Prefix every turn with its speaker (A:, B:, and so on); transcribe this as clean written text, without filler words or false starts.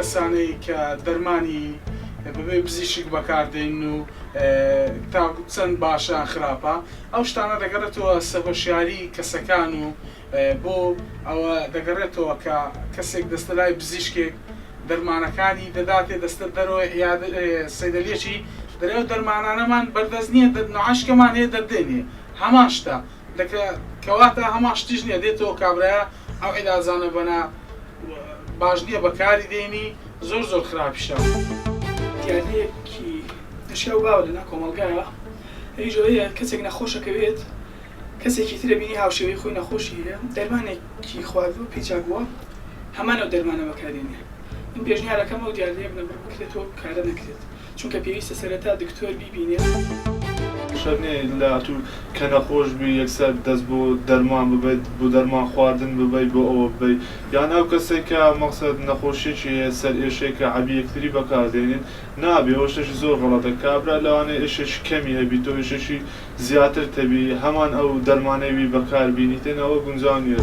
A: کەسانەی کە دەرمانی بەبێ بزیشک بەکاردێن و تا چەند باشە خراپە ئەو شتانە دەگەڕێتەوە سەرهۆشیاری کەسەکان و بۆ ئەوە دەگەڕێتەوە کە کەسێک دەستە لای بزیشکێک دەرمانەکانی دەداتێ دەستە دەرەوە سەیدەلێکی دەرەوە دەرمانانەمان بەردەست نییە نەعاشکەمان هەیە دەردێنێ هەمان شتە کەواتە هەمان شتیش نییە دێتەوە کابرایە ئەو عیلازانە بەنا باش نییە بەکاری دێنی زۆر خراپیشە.
B: دیارەیەکی دشیا و باوە لەنا کۆمەڵگایە هەیژەوەیە کەسێک نەخۆشەکەوێت کەسێکی ترە بینی هاوشێوەی خۆی نەخۆشی هەیە دەرمانێکی خواردوە پێچاکووە هەمان ئەو دەرمانە بەکارێنێ من پێشنیارەکەم ئەو دیارەیە بنەبڕ بکرێتەوە کارە نەکرێت چونکە پێویستە سەرەتا دکتۆر بیبینێت
C: شەرنێ لە تو کە نەخۆش بی یەکسەر دەست بۆ دەرمان ببیت بۆ دەرمان خواردن ببیت بۆ ئەوە ببیت یان ئەو کەسێکە مەقسەد نەخۆشیێکی سەر ئێشەیەکە عەبی یەکتری بەکاردێنین نابێ ئەوە شتێکی زۆر غەڵەتە کابرا لەوانەیە ئێشەشی کەمی هەبی تۆ ئێشەشی زیاتر تەبی هەمان ئەو دەرمانەوی بەکار بینیتێن ئەوە گونجاو نیە.